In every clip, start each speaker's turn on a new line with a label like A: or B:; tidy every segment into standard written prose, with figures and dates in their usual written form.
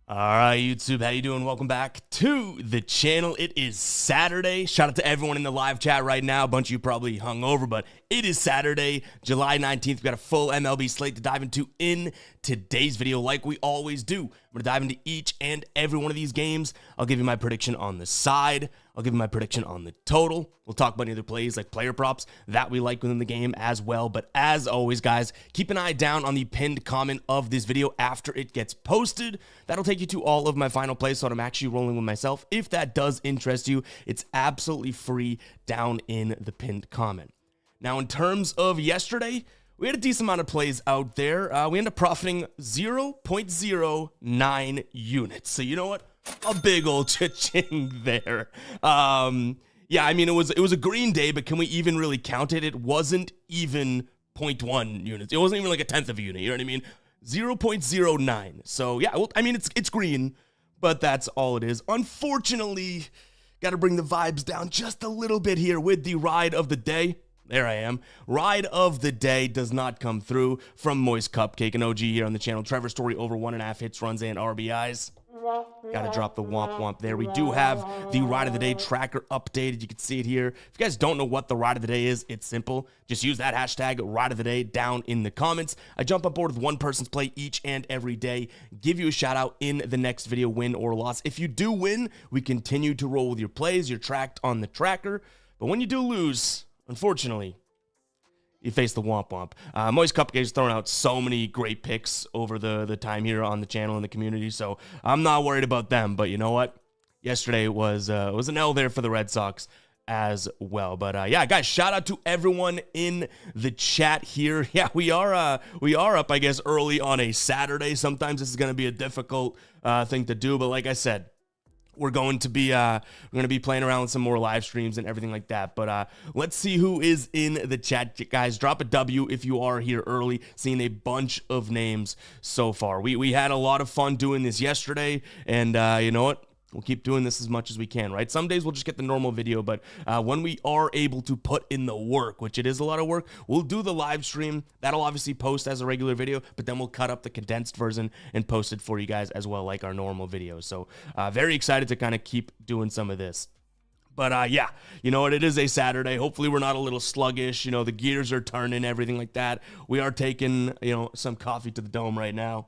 A: All right, YouTube, how you doing? Welcome back to the channel. It is Saturday. Shout out to everyone in the live chat right now. A bunch of you probably hung over, but it is Saturday, July 19th. We've got a full MLB slate to dive into in today's video like we always do. I'm going to dive into each and every one of these games. I'll give you my prediction on the side. I'll give you my prediction on the total. We'll talk about any other plays like player props that we like within the game as well. But as always, guys, keep an eye down on the pinned comment of this video after it gets posted. That'll take you to all of my final plays, so I'm actually rolling with myself. If that does interest you, it's absolutely free down in the pinned comment. Now, in terms of yesterday, we had a decent amount of plays out there. We ended up profiting 0.09 units. So you know what? A big old cha-ching there. Yeah, I mean, it was a green day, but can we even really count it? It wasn't even 0.1 units. It wasn't even like a tenth of a unit. You know what I mean? 0.09. So yeah, well, I mean, it's green, but that's all it is. Unfortunately, got to bring the vibes down just a little bit here with the ride of the day. There I am. Ride of the day does not come through from Moist Cupcake, an OG here on the channel. Trevor Story over 1.5 hits, runs, and RBIs. Got to drop the womp womp there. We do have the ride of the day tracker updated. You can see it here. If you guys don't know what the ride of the day is, it's simple. Just use that hashtag ride of the day down in the comments. I jump on board with one person's play each and every day. Give you a shout out in the next video, win or loss. If you do win, we continue to roll with your plays. You're tracked on the tracker. But when you do lose, unfortunately, you face the womp womp. Moist Cupcake's thrown out so many great picks over the time here on the channel and the community, so I'm not worried about them. But you know what? Yesterday was an L there for the Red Sox as well. But yeah, guys, shout out to everyone in the chat here. Yeah, we are up, I guess, early on a Saturday. Sometimes this is going to be a difficult thing to do, but like I said, we're going to be playing around with some more live streams and everything like that. But let's see who is in the chat, guys. Drop a W if you are here early. Seeing a bunch of names so far. We had a lot of fun doing this yesterday, and you know what? We'll keep doing this as much as we can, right? Some days we'll just get the normal video, but when we are able to put in the work, which it is a lot of work, we'll do the live stream. That'll obviously post as a regular video, but then we'll cut up the condensed version and post it for you guys as well, like our normal videos. So very excited to kind of keep doing some of this. But yeah, you know what? It is a Saturday. Hopefully we're not a little sluggish. You know, the gears are turning, everything like that. We are taking, you know, some coffee to the dome right now.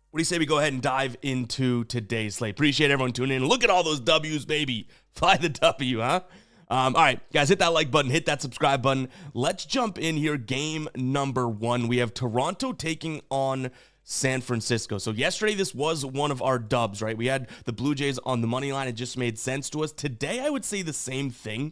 A: What do you say we go ahead and dive into today's slate? Appreciate everyone tuning in. Look at all those W's, baby. Fly the W, huh? All right, guys, hit that like button, hit that subscribe button. Let's jump in here. Game number 1. We have Toronto taking on San Francisco. So yesterday, this was one of our dubs, right? We had the Blue Jays on the money line. It just made sense to us. Today, I would say the same thing.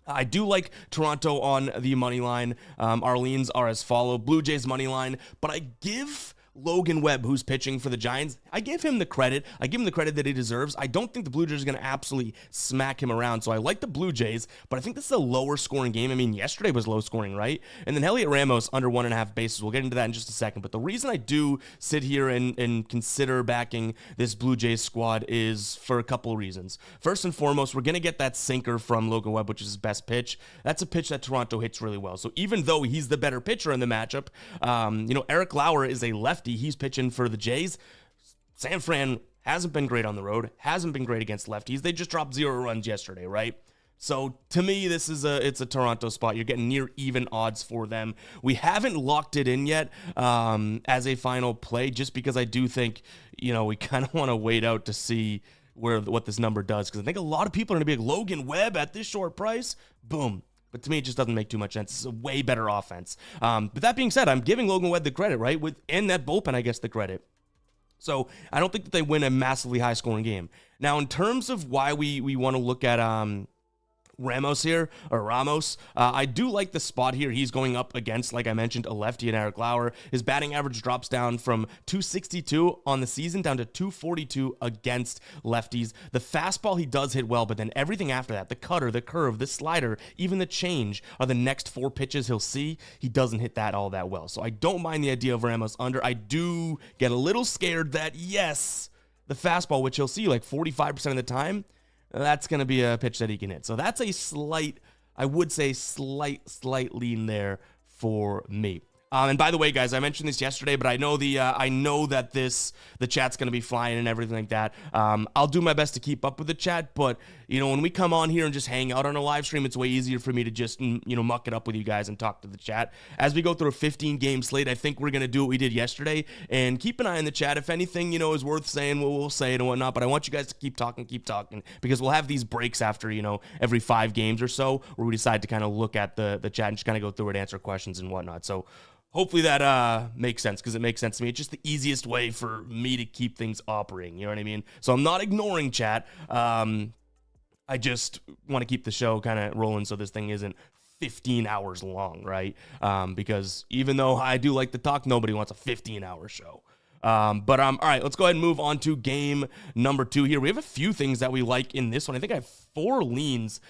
A: I do like Toronto on the money line. Our leans are as follow. Blue Jays money line, but I give Logan Webb, who's pitching for the Giants, I give him the credit. I give him the credit that he deserves. I don't think the Blue Jays are going to absolutely smack him around. So I like the Blue Jays, but I think this is a lower scoring game. I mean, yesterday was low scoring, right? And then Elliot Ramos under 1.5 bases. We'll get into that in just a second. But the reason I do sit here and consider backing this Blue Jays squad is for a couple of reasons. First and foremost, we're going to get that sinker from Logan Webb, which is his best pitch. That's a pitch that Toronto hits really well. So even though he's the better pitcher in the matchup, you know, Eric Lauer is a lefty. He's pitching for the Jays. San Fran hasn't been great on the road, hasn't been great against lefties. They just dropped 0 runs yesterday, right? So to me, it's a Toronto spot. You're getting near even odds for them. We haven't locked it in yet as a final play, just because I do think, you know, we kind of want to wait out to see what this number does, because I think a lot of people are going to be like, Logan Webb at this short price, boom. But to me, it just doesn't make too much sense. It's a way better offense. But that being said, I'm giving Logan Webb the credit, right? And that bullpen, I guess, the credit. So I don't think that they win a massively high-scoring game. Now, in terms of why we want to look at Ramos, I do like the spot here. He's going up against, like I mentioned, a lefty and Eric Lauer. His batting average drops down from 262 on the season down to 242 against lefties. The fastball he does hit well, but then everything after that, the cutter, the curve, the slider, even the change are the next 4 pitches he'll see. He doesn't hit that all that well. So I don't mind the idea of Ramos under. I do get a little scared that, yes, the fastball, which he'll see like 45% of the time, that's going to be a pitch that he can hit. So that's a slight, I would say slight lean there for me. And by the way, guys, I mentioned this yesterday, but I know that the chat's going to be flying and everything like that. I'll do my best to keep up with the chat, but when we come on here and just hang out on a live stream, it's way easier for me to just muck it up with you guys and talk to the chat. As we go through a 15-game slate, I think we're going to do what we did yesterday and keep an eye on the chat. If anything is worth saying, we'll say it and whatnot. But I want you guys to keep talking, because we'll have these breaks after every 5 games or so where we decide to kind of look at the chat and just kind of go through it, answer questions and whatnot. So hopefully that makes sense, because it makes sense to me. It's just the easiest way for me to keep things operating. You know what I mean? So I'm not ignoring chat. I just want to keep the show kind of rolling so this thing isn't 15 hours long, right? Because even though I do like to talk, nobody wants a 15-hour show. All right, let's go ahead and move on to game number 2 here. We have a few things that we like in this one. I think I have 4 leans,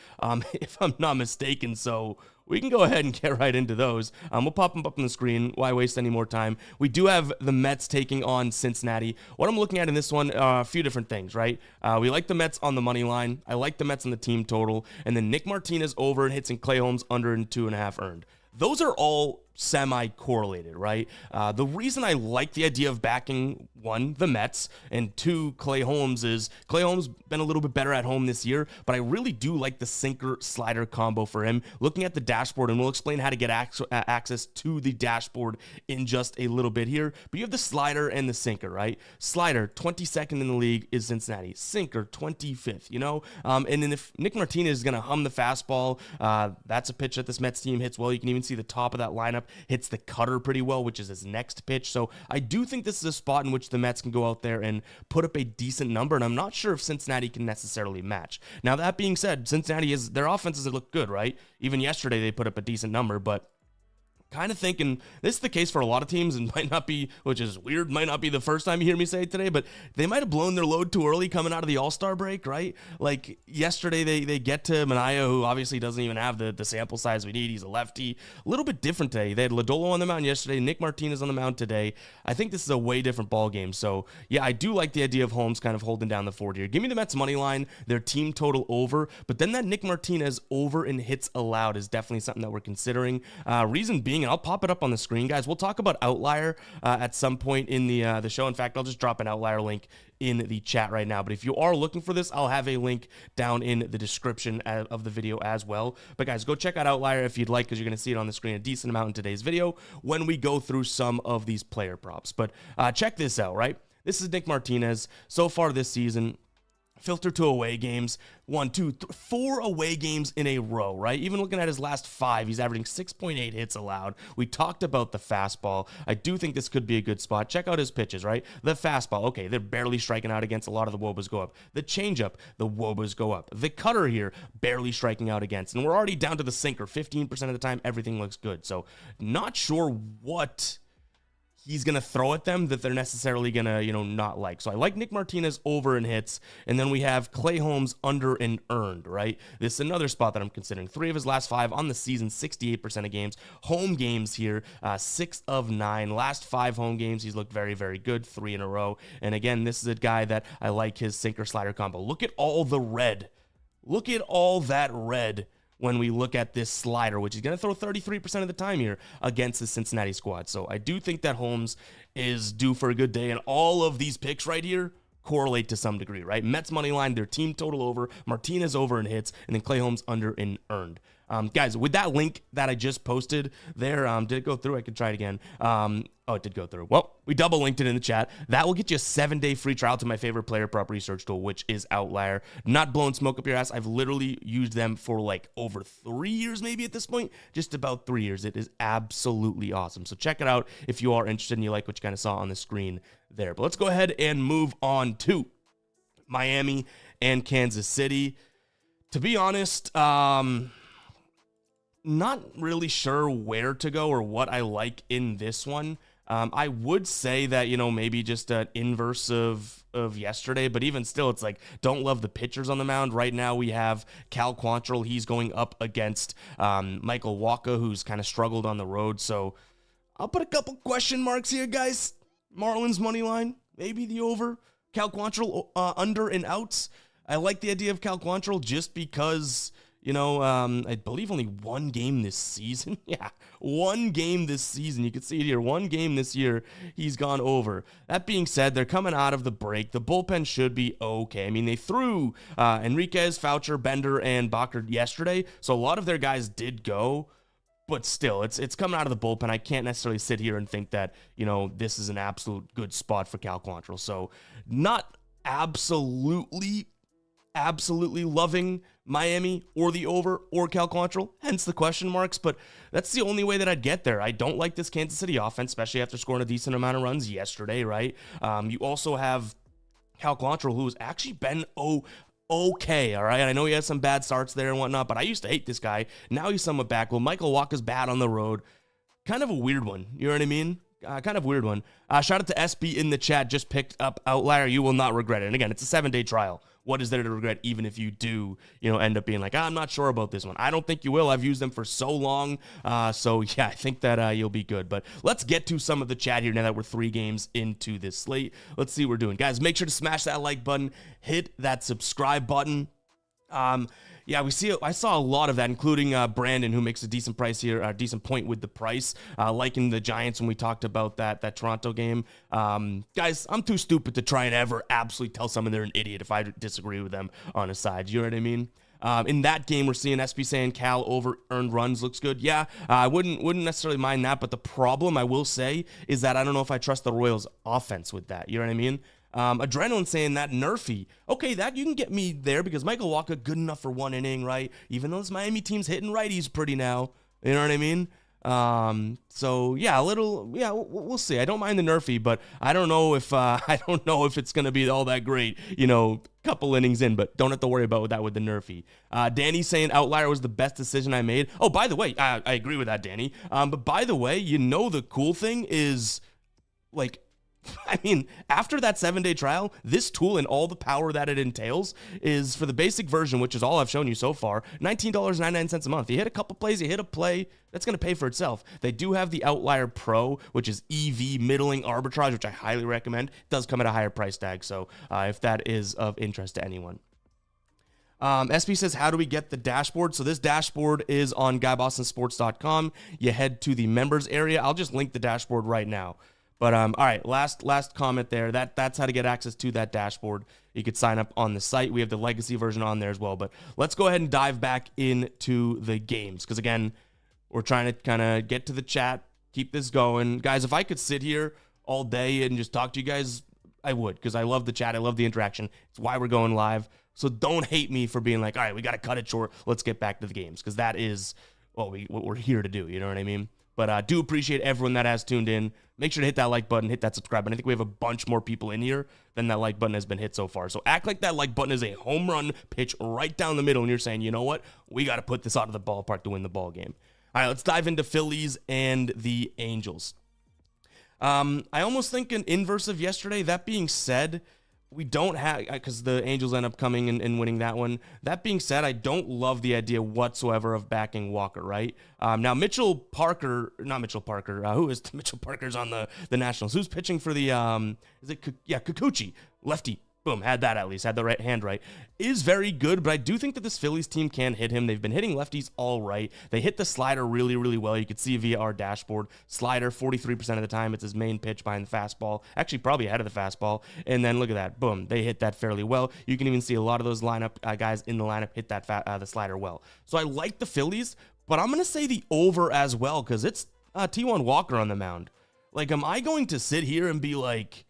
A: if I'm not mistaken, so we can go ahead and get right into those. We'll pop them up on the screen. Why waste any more time? We do have the Mets taking on Cincinnati. What I'm looking at in this one, a few different things, right? We like the Mets on the money line. I like the Mets on the team total. And then Nick Martinez over and hits and Clay Holmes under and 2.5 earned. Those are all semi-correlated, right? The reason I like the idea of backing, 1, the Mets, and 2, Clay Holmes, is Clay Holmes been a little bit better at home this year, but I really do like the sinker-slider combo for him. Looking at the dashboard, and we'll explain how to get access to the dashboard in just a little bit here, but you have the slider and the sinker, right? Slider, 22nd in the league is Cincinnati. Sinker, 25th, And then if Nick Martinez is going to hum the fastball, that's a pitch that this Mets team hits well. You can even see the top of that lineup hits the cutter pretty well, which is his next pitch. So I do think this is a spot in which the Mets can go out there and put up a decent number, and I'm not sure if Cincinnati can necessarily match. Now, that being said, their offenses look good, right? Even yesterday they put up a decent number, but kind of thinking this is the case for a lot of teams, and might not be, which is weird, might not be the first time you hear me say it today, but they might have blown their load too early coming out of the All-Star break, right? Like yesterday they get to Manaea, who obviously doesn't even have the sample size we need. He's a lefty. A little bit different today. They had Lodolo on the mound yesterday, Nick Martinez on the mound today. I think this is a way different ball game. So yeah, I do like the idea of Holmes kind of holding down the fort here. Give me the Mets money line, their team total over, but then that Nick Martinez over in hits allowed is definitely something that we're considering. Reason being, and I'll pop it up on the screen, guys. We'll talk about outlier at some point in the show. In fact, I'll just drop an outlier link in the chat right now. But if you are looking for this, I'll have a link down in the description of the video as well. But guys, go check out outlier if you'd like, because you're going to see it on the screen a decent amount in today's video when we go through some of these player props. But check this out, right? This is Nick Martinez so far this season. Filter to away games, 4 away games in a row, right? Even looking at his last 5, he's averaging 6.8 hits allowed. We talked about the fastball. I do think this could be a good spot. Check out his pitches, right? The fastball, okay, they're barely striking out against. A lot of the wOBAs go up. The changeup, the wOBAs go up. The cutter here, barely striking out against. And we're already down to the sinker. 15% of the time, everything looks good. So not sure what he's going to throw at them that they're necessarily going to, not like. So I like Nick Martinez over in hits, and then we have Clay Holmes under and earned, right? This is another spot that I'm considering. 3 of his last 5 on the season, 68% of games. Home games here, 6 of 9. Last 5 home games, he's looked very, very good, 3 in a row. And again, this is a guy that I like his sinker-slider combo. Look at all the red. Look at all that red when we look at this slider, which is going to throw 33% of the time here against the Cincinnati squad. So I do think that Holmes is due for a good day, and all of these picks right here correlate to some degree, right? Mets money line, their team total over, Martinez over in hits, and then Clay Holmes under in earned. Guys, with that link that I just posted there, did it go through? I can try it again. Oh, it did go through. Well, we double linked it in the chat. That will get you a 7-day free trial to my favorite player prop research tool, which is Outlier. Not blowing smoke up your ass. I've literally used them for like over 3 years, maybe at this point. Just about 3 years. It is absolutely awesome. So check it out if you are interested and you like what you kind of saw on the screen there. But let's go ahead and move on to Miami and Kansas City. To be honest, not really sure where to go or what I like in this one. I would say that, maybe just an inverse of yesterday, but even still, it's like, don't love the pitchers on the mound. Right now, we have Cal Quantrill. He's going up against Michael Wacha, who's kind of struggled on the road. So I'll put a couple question marks here, guys. Marlins money line, maybe the over. Cal Quantrill under and outs. I like the idea of Cal Quantrill just because I believe only one game this season. Yeah, one game this season. You can see it here. One game this year, he's gone over. That being said, they're coming out of the break. The bullpen should be okay. I mean, they threw Enriquez, Foucher, Bender, and Bacher yesterday, so a lot of their guys did go. But still, it's coming out of the bullpen. I can't necessarily sit here and think that, this is an absolute good spot for Cal Quantrill. So not absolutely loving Miami or the over or Cal Quantrill, hence the question marks, but that's the only way that I'd get there. I don't like this Kansas City offense, especially after scoring a decent amount of runs yesterday, right? You also have Cal Quantrill, who has actually been okay, all right? I know he has some bad starts there and whatnot, but I used to hate this guy. Now he's somewhat back. Well, Michael Wacha's bad on the road. Kind of a weird one, you know what I mean? Kind of weird one. Shout out to SB in the chat, just picked up Outlier. You will not regret it. And again, it's a 7-day trial. What is there to regret, even if you do, end up being like, I'm not sure about this one. I don't think you will. I've used them for so long. So yeah, I think that you'll be good. But let's get to some of the chat here now that we're 3 games into this slate. Let's see what we're doing. Guys, make sure to smash that like button. Hit that subscribe button. Yeah, I saw a lot of that, including Brandon, who makes a decent price here, a decent point with the price, liking the Giants when we talked about that Toronto game. Guys, I'm too stupid to try and ever absolutely tell someone they're an idiot if I disagree with them on a side. You know what I mean? In that game, we're seeing SB saying Cal over earned runs looks good. Yeah, I wouldn't necessarily mind that, but the problem I will say is that I don't know if I trust the Royals offense with that. You know what I mean? Adrenaline saying that Nerfy. Okay, that you can get me there because Michael Wacha good enough for 1 inning, right? Even though this Miami team's hitting righties pretty now. You know what I mean? So yeah, we'll see. I don't mind the Nerfy, but I don't know if it's gonna be all that great, couple innings in, but don't have to worry about that with the Nerfy. Danny saying Outlier was the best decision I made. Oh, by the way, I agree with that, Danny. But by the way, the cool thing is, after that 7-day trial, this tool and all the power that it entails is, for the basic version, which is all I've shown you so far, $19.99 a month. You hit a couple plays, you hit a play, that's going to pay for itself. They do have the Outlier Pro, which is EV middling arbitrage, which I highly recommend. It does come at a higher price tag, so if that is of interest to anyone. SB says, how do we get the dashboard? So this dashboard is on GuyBostonSports.com. You head to the members area. I'll just link the dashboard right now. But all right, last comment there. That's how to get access to that dashboard. You could sign up on the site. We have the legacy version on there as well. But let's go ahead and dive back into the games, because again, we're trying to kind of get to the chat, keep this going. Guys, if I could sit here all day and just talk to you guys, I would, because I love the chat. I love the interaction. It's why we're going live. So don't hate me for being like, all right, we got to cut it short. Let's get back to the games, because that is what we're here to do. You know what I mean? But I do appreciate everyone that has tuned in. Make sure to hit that like button, hit that subscribe button. I think we have a bunch more people in here than that like button has been hit so far. So act like that like button is a home run pitch right down the middle, and you're saying, you know what? We got to put this out of the ballpark to win the ball game. All right, let's dive into Phillies and the Angels. I almost think an inverse of yesterday. That being said, we don't have, because the Angels end up coming and winning that one. That being said, I don't love the idea whatsoever of backing Walker, right? Now, Mitchell Parker, who is Mitchell Parker's on the Nationals? Who's pitching for the, Kikuchi, lefty. Boom, had that at least, had the right hand right. Is very good, but I do think that this Phillies team can hit him. They've been hitting lefties all right. They hit the slider really, really well. You could see via our dashboard. Slider, 43% of the time. It's his main pitch behind the fastball. Actually, probably ahead of the fastball. And then look at that. Boom, they hit that fairly well. You can even see a lot of those lineup guys in the lineup hit that the slider well. So I like the Phillies, but I'm going to say the over as well, because it's T1 Walker on the mound. Like, am I going to sit here and be like,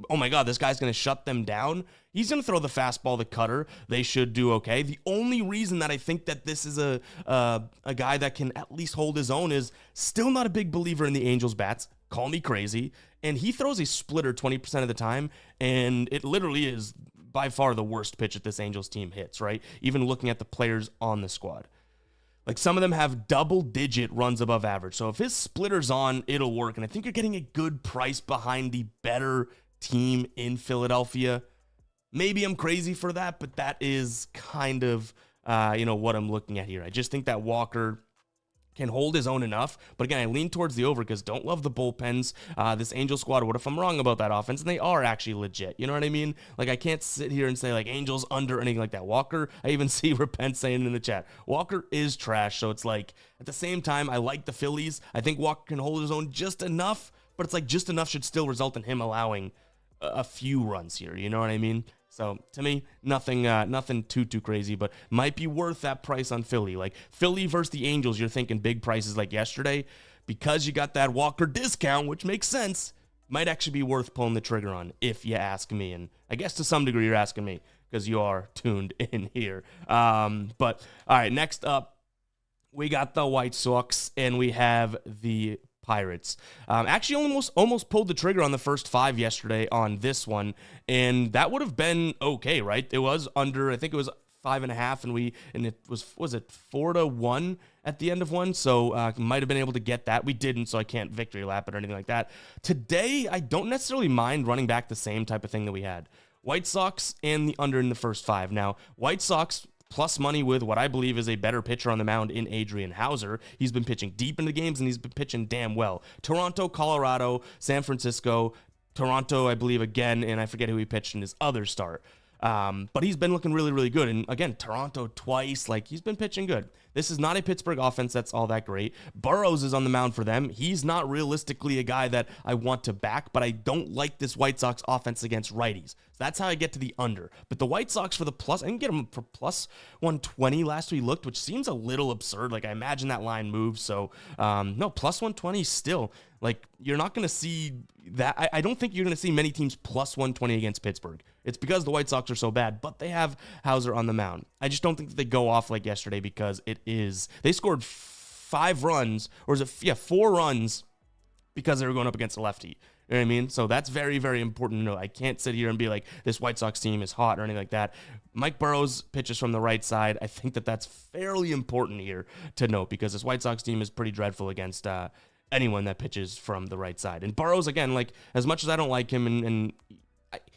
A: oh my God, this guy's going to shut them down? He's going to throw the fastball, the cutter. They should do okay. The only reason that I think that this is a guy that can at least hold his own is still not a big believer in the Angels' bats. Call me crazy. And he throws a splitter 20% of the time, and it literally is by far the worst pitch that this Angels team hits, right? Even looking at the players on the squad. Like, some of them have double-digit runs above average. So if his splitter's on, it'll work. And I think you're getting a good price behind the better team in Philadelphia. Maybe I'm crazy for that, but that is kind of what I'm looking at here. I just think that Walker can hold his own enough. But again, I lean towards the over because don't love the bullpens. This Angel squad, what if I'm wrong about that offense? And they are actually legit. You know what I mean? Like, I can't sit here and say, like, Angels under or anything like that. Walker, I even see Repent saying in the chat, Walker is trash. So it's like, at the same time, I like the Phillies. I think Walker can hold his own just enough, but it's like just enough should still result in him allowing a few runs here. You know what I mean? So to me, nothing too crazy, but might be worth that price on Philly. Like Philly versus the Angels, you're thinking big prices like yesterday because you got that Walker discount, which makes sense. Might actually be worth pulling the trigger on, if you ask me. And I guess to some degree you're asking me because you are tuned in here. But all right, next up, we got the White Sox and we have the Pirates. Actually almost pulled the trigger on the first 5 yesterday on this one, and that would have been okay, right? It was under, I think it was 5.5, and it was it 4-1 at the end of one, so might have been able to get that. We didn't, so I can't victory lap it or anything like that. Today, I don't necessarily mind running back the same type of thing that we had. White Sox and the under in the first 5. Now, White Sox plus money with what I believe is a better pitcher on the mound in Adrian Hauser. He's been pitching deep into games, and he's been pitching damn well. Toronto, Colorado, San Francisco, Toronto, I believe, again, and I forget who he pitched in his other start. But he's been looking really, really good. And again, Toronto twice, like he's been pitching good. This is not a Pittsburgh offense that's all that great. Burrows is on the mound for them. He's not realistically a guy that I want to back, but I don't like this White Sox offense against righties. So that's how I get to the under. But the White Sox for the plus, I can get them for plus 120 last we looked, which seems a little absurd. Like I imagine that line moves. So no, plus 120 still. Like you're not going to see that. I don't think you're going to see many teams plus 120 against Pittsburgh. It's because the White Sox are so bad, but they have Hauser on the mound. I just don't think that they go off like yesterday because they scored 5 runs, or is it 4 runs because they were going up against a lefty. You know what I mean? So that's very, very important to know. I can't sit here and be like, this White Sox team is hot or anything like that. Mike Burrows pitches from the right side. I think that that's fairly important here to note because this White Sox team is pretty dreadful against anyone that pitches from the right side. And Burrows, again, like as much as I don't like him and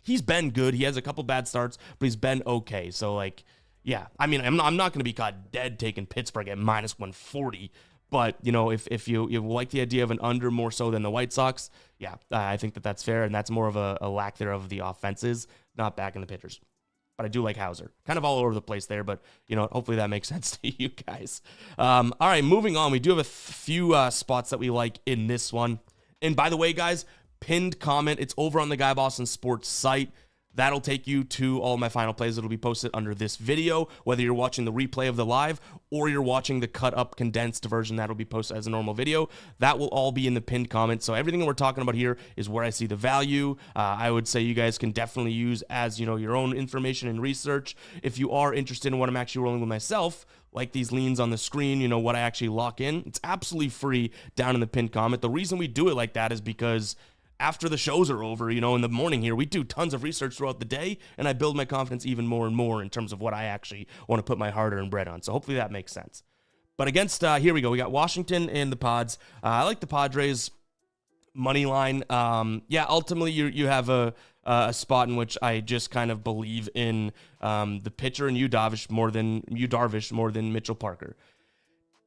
A: he's been good. He has a couple bad starts, but he's been okay. So like, yeah, I mean, I'm not going to be caught dead taking Pittsburgh at minus 140. But, you know, if you like the idea of an under more so than the White Sox, yeah, I think that that's fair. And that's more of a lack thereof of the offenses, not backing the pitchers. But I do like Hauser. Kind of all over the place there, but, you know, hopefully that makes sense to you guys. All right, moving on. We do have a few spots that we like in this one. And by the way, guys, pinned comment, it's over on the Guy Boston Sports site. That'll take you to all my final plays that'll be posted under this video, whether you're watching the replay of the live or you're watching the cut up condensed version that'll be posted as a normal video. That will all be in the pinned comment. So everything that we're talking about here is where I see the value. I would say you guys can definitely use as, you know, your own information and research. If you are interested in what I'm actually rolling with myself, like these leans on the screen, you know, what I actually lock in, it's absolutely free down in the pinned comment. The reason we do it like that is because after the shows are over, you know, in the morning here, we do tons of research throughout the day, and I build my confidence even more and more in terms of what I actually want to put my hard-earned bread on. So hopefully that makes sense. But against, here we go. We got Washington and the Pods. I like the Padres money line. Yeah, ultimately you have a spot in which I just kind of believe in the pitcher and Yu Darvish more than Mitchell Parker.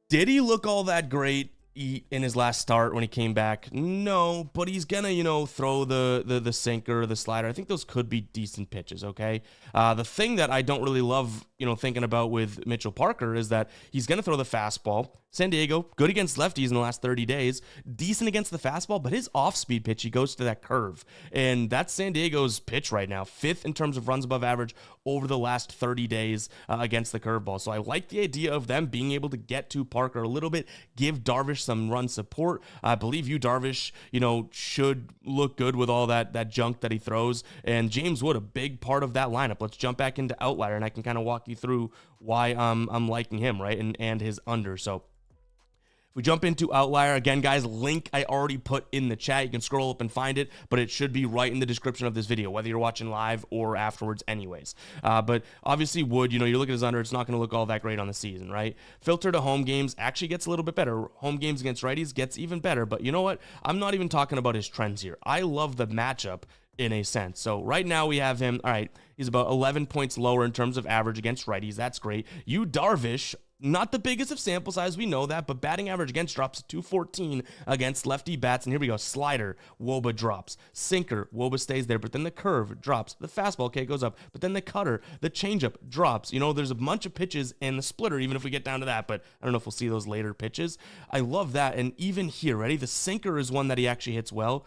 A: Did he look all that great in his last start when he came back? No, but he's gonna, you know, throw the sinker or the slider. I think those could be decent pitches, okay? The thing that I don't really love, you know, thinking about with Mitchell Parker is that he's gonna throw the fastball. San Diego, good against lefties in the last 30 days, decent against the fastball, but his off-speed pitch, he goes to that curve. And that's San Diego's pitch right now, 5th in terms of runs above average over the last 30 days against the curveball. So I like the idea of them being able to get to Parker a little bit, give Darvish some run support. I believe Yu Darvish, you know, should look good with all that junk that he throws. And James Wood, a big part of that lineup. Let's jump back into Outlier, and I can kind of walk you through why I'm liking him, right, and his under. So if we jump into Outlier, again, guys, link I already put in the chat. You can scroll up and find it, but it should be right in the description of this video, whether you're watching live or afterwards anyways. But obviously Wood, you know, you look at his under, it's not going to look all that great on the season, right? Filter to home games actually gets a little bit better. Home games against righties gets even better, but you know what? I'm not even talking about his trends here. I love the matchup in a sense. So right now we have him, all right, he's about 11 points lower in terms of average against righties. That's great. Yu Darvish, Not the biggest of sample size, we know that, but batting average against drops to 214 against lefty bats. And here we go. Slider, Woba drops. Sinker, Woba stays there, but then the curve drops. The fastball, okay, goes up, but then the cutter, the changeup drops. You know, there's a bunch of pitches and the splitter, even if we get down to that, but I don't know if we'll see those later pitches. I love that. And even here, ready? The sinker is one that he actually hits well.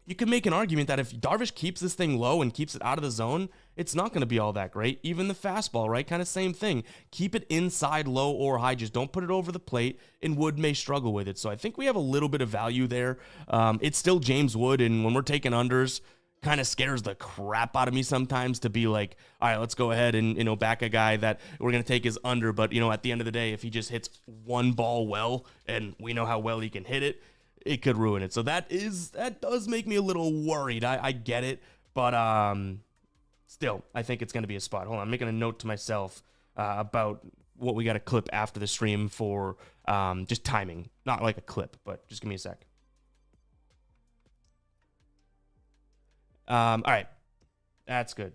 A: You can make an argument that if Darvish keeps this thing low and keeps it out of the zone, it's not going to be all that great. Even the fastball, right? Kind of same thing. Keep it inside, low or high. Just don't put it over the plate, and Wood may struggle with it. So I think we have a little bit of value there. It's still James Wood, and when we're taking unders, kind of scares the crap out of me sometimes to be like, all right, let's go ahead and, you know, back a guy that we're going to take his under. But, you know, at the end of the day, if he just hits one ball well, and we know how well he can hit it, it could ruin it. So that does make me a little worried. I get it, but still, I think it's going to be a spot. Hold on, I'm making a note to myself about what we got to clip after the stream for just timing. Not like a clip, but just give me a sec. All right, that's good.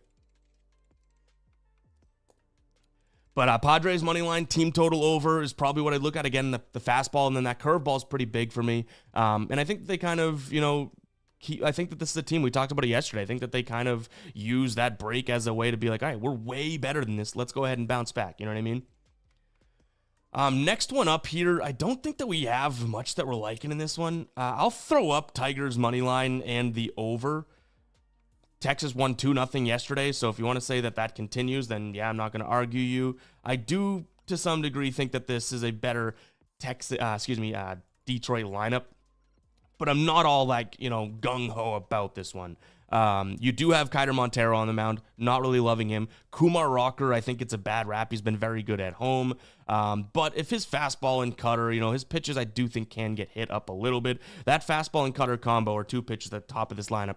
A: But Padres money line, team total over is probably what I'd look at. Again, the fastball and then that curveball is pretty big for me. And I think they kind of, you know, I think that this is a team, we talked about it yesterday. I think that they kind of use that break as a way to be like, all right, we're way better than this. Let's go ahead and bounce back. You know what I mean? Next one up here, I don't think that we have much that we're liking in this one. I'll throw up Tigers money line and the over. Texas won 2-0 yesterday, so if you want to say that that continues, then yeah, I'm not going to argue you. I do, to some degree, think that this is a better Detroit lineup, but I'm not all like, you know, gung-ho about this one. You do have Kiter Montero on the mound, not really loving him. Kumar Rocker, I think it's a bad rap. He's been very good at home. But if his fastball and cutter, you know, his pitches I do think can get hit up a little bit. That fastball and cutter combo, or two pitches at the top of this lineup,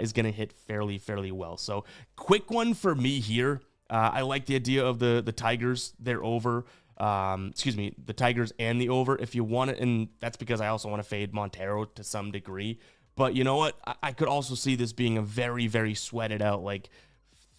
A: is going to hit fairly well. So quick one for me here. I like the idea of the Tigers. They're over. The Tigers and the over if you want it. And that's because I also want to fade Montero to some degree. But you know what? I could also see this being a very sweated out, like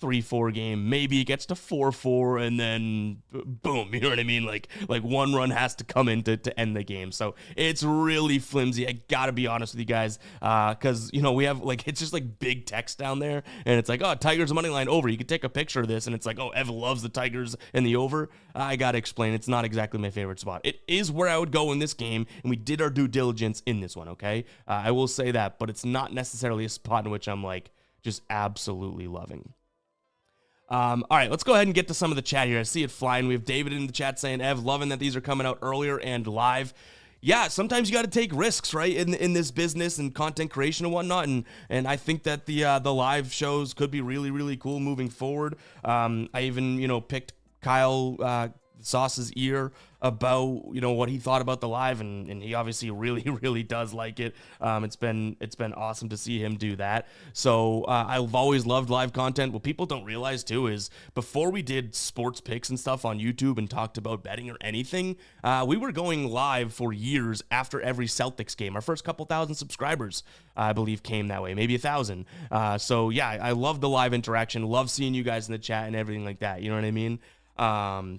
A: 3-4 game. Maybe it gets to 4-4 and then boom, you know what I mean? Like one run has to come in to end the game. So it's really flimsy. I gotta be honest with you guys, because you know we have like it's just like big text down there, and it's like, oh, Tigers money line over. You could take a picture of this, and it's like, oh, Ev loves the Tigers and the over. I gotta explain, it's not exactly my favorite spot. It is where I would go in this game, and we did our due diligence in this one. Okay, I will say that, but it's not necessarily a spot in which I'm like just absolutely loving. All right, let's go ahead and get to some of the chat here. I see it flying. We have David in the chat saying, Ev, loving that these are coming out earlier and live. Yeah, sometimes you got to take risks, right, in this business and content creation and whatnot, and I think that the live shows could be really cool moving forward. I even, you know, picked Kyle Sauce's ear about, you know, what he thought about the live, and he obviously really does like it. It's been awesome to see him do that. So I've always loved live content. What people don't realize too is before we did sports picks and stuff on YouTube and talked about betting or anything, we were going live for years after every Celtics game. Our first couple thousand subscribers, I believe, came that way, maybe 1,000. So yeah, I love the live interaction, love seeing you guys in the chat and everything like that. You know what I mean?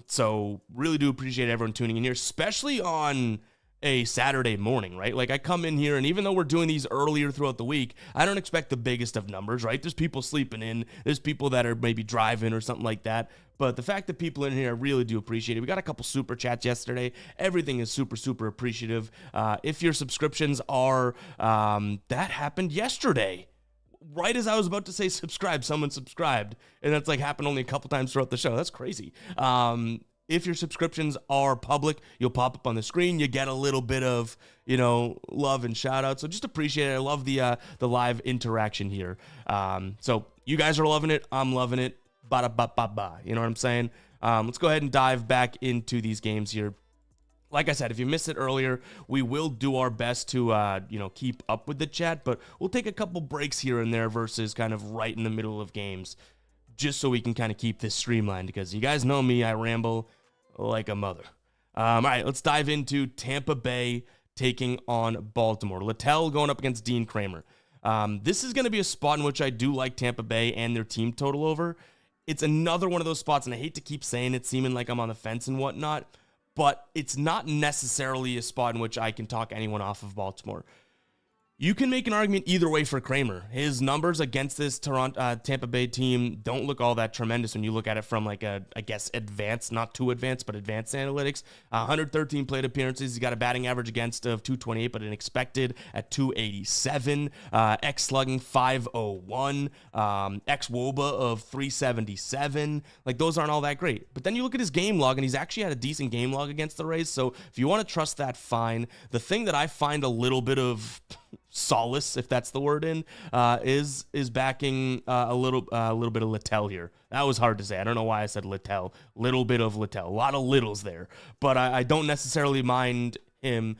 A: So really do appreciate everyone tuning in here, especially on a Saturday morning, right? Like I come in here, and even though we're doing these earlier throughout the week, I don't expect the biggest of numbers, right? There's people sleeping in, there's people that are maybe driving or something like that. But the fact that people in here, I really do appreciate it. We got a couple super chats yesterday. Everything is super appreciative. If your subscriptions are, that happened yesterday. Right as I was about to say subscribe, someone subscribed, and that's like happened only a couple times throughout the show. That's crazy. If your subscriptions are public, you'll pop up on the screen. You get a little bit of, you know, love and shout out. So just appreciate it. I love the live interaction here. So you guys are loving it. I'm loving it. Ba-da-ba-ba-ba. You know what I'm saying? Let's go ahead and dive back into these games here. Like I said, if you missed it earlier, we will do our best to, keep up with the chat, but we'll take a couple breaks here and there versus kind of right in the middle of games, just so we can kind of keep this streamlined, because you guys know me, I ramble like a mother. All right, let's dive into Tampa Bay taking on Baltimore. Littell going up against Dean Kramer. This is going to be a spot in which I do like Tampa Bay and their team total over. it's another one of those spots, and I hate to keep saying it, seeming like I'm on the fence and whatnot, but it's not necessarily a spot in which I can talk anyone off of Baltimore. You can make an argument either way for Kramer. His numbers against this Tampa Bay team don't look all that tremendous when you look at it from like a, I guess, advanced, not too advanced, but advanced analytics. 113 plate appearances. He's got a batting average against of 228, but an expected at 287. X slugging 501. X WOBA of 377. Like, those aren't all that great. But then you look at his game log, and he's actually had a decent game log against the Rays. So if you want to trust that, fine. The thing that I find a little bit of solace, if that's the word, is backing a little bit of Littell here. That was hard to say. I don't know why I said Littell. Little bit of Littell. A lot of littles there. But I don't necessarily mind him.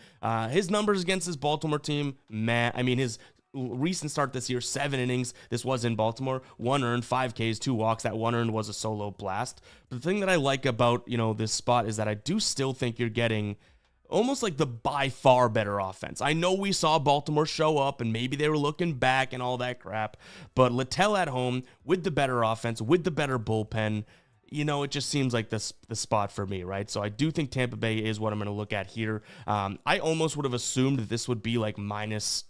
A: His numbers against this Baltimore team, man. I mean, his recent start this year, 7 innings. This was in Baltimore. 1 earned, 5 Ks, 2 walks. That 1 earned was a solo blast. But the thing that I like about, this spot is that I do still think you're getting almost like the by far better offense. I know we saw Baltimore show up and maybe they were looking back and all that crap, but Littell at home with the better offense, with the better bullpen, it just seems like the spot for me, right? So I do think Tampa Bay is what I'm going to look at here. I almost would have assumed that this would be like minus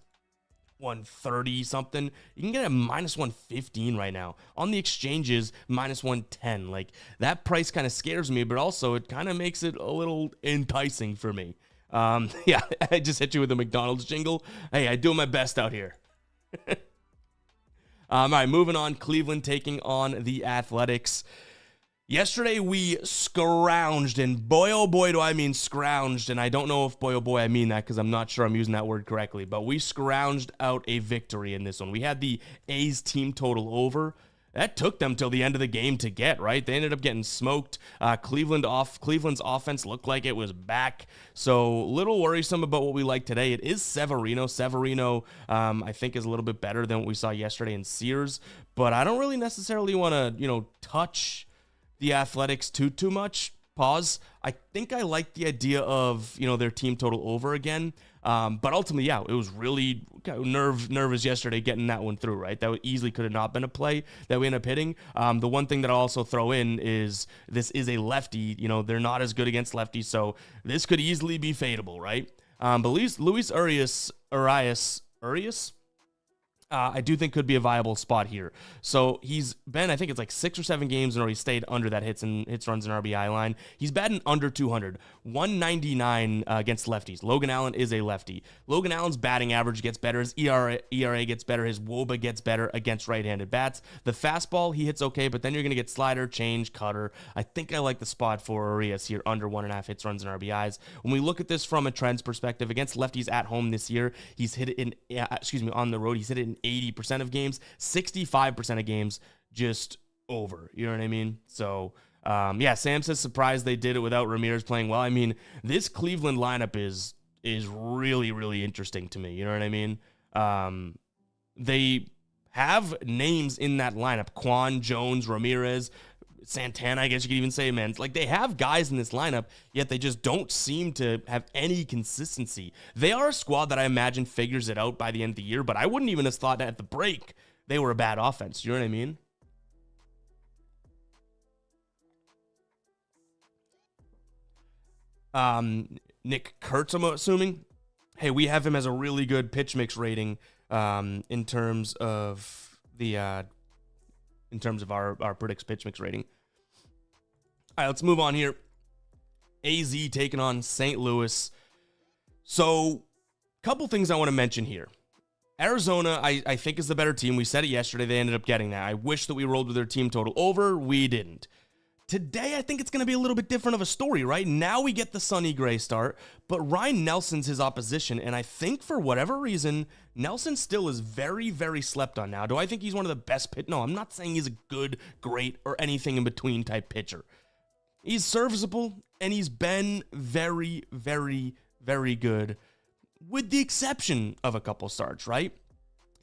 A: 130 something. You can get a minus 115 right now on the exchanges, minus 110. Like, that price kind of scares me, but also it kind of makes it a little enticing for me. Yeah, I just hit you with a McDonald's jingle. Hey, I do my best out here. All right, moving on. Cleveland taking on the Athletics. Yesterday, we scrounged, and boy, oh boy, do I mean scrounged, and I don't know if boy, oh boy, I mean that because I'm not sure I'm using that word correctly, but we scrounged out a victory in this one. We had the A's team total over. That took them till the end of the game to get, right? They ended up getting smoked. Cleveland's offense looked like it was back, so little worrisome about what we like today. It is Severino. Severino, I think, is a little bit better than what we saw yesterday in Sears, but I don't really necessarily want to, touch the Athletics too much. Pause. I think I like the idea of, their team total over again. But ultimately, yeah, it was really nervous yesterday getting that one through, right? That easily could have not been a play that we ended up hitting. The one thing that I'll also throw in is this is a lefty. They're not as good against lefties, so this could easily be fadeable, right? But Luis Urias, I do think could be a viable spot here. So he's been, I think it's like 6 or 7 games in a row he stayed under that hits, runs, and RBI line. He's batting under 200, 199 against lefties. Logan Allen is a lefty. Logan Allen's batting average gets better. His ERA gets better. His WOBA gets better against right-handed bats. The fastball, he hits okay, but then you're going to get slider, change, cutter. I think I like the spot for Urias here, under 1.5 hits, runs, and RBIs. When we look at this from a trends perspective, against lefties at home this year, he's hit it on the road, he's hit it in 80% of games, 65% of games just over. You know what I mean? So, Sam says surprised they did it without Ramirez playing well. I mean, this Cleveland lineup is really, really interesting to me. You know what I mean? They have names in that lineup. Quan, Jones, Ramirez, Santana, I guess you could even say, man. Like, they have guys in this lineup, yet they just don't seem to have any consistency. They are a squad that I imagine figures it out by the end of the year, but I wouldn't even have thought that at the break they were a bad offense. You know what I mean? Nick Kurtz, I'm assuming. Hey, we have him as a really good pitch mix rating in terms of our predicts pitch mix rating. All right, let's move on here. AZ taking on St. Louis. So, couple things I want to mention here. Arizona, I think, is the better team. We said it yesterday. They ended up getting that. I wish that we rolled with their team total over. We didn't. Today, I think it's going to be a little bit different of a story, right? Now we get the Sonny Gray start, but Ryan Nelson's his opposition, and I think for whatever reason, Nelson still is very, very slept on now. Do I think he's one of the best No, I'm not saying he's a good, great, or anything in between type pitcher. He's serviceable, and he's been very, very, very good, with the exception of a couple starts, right?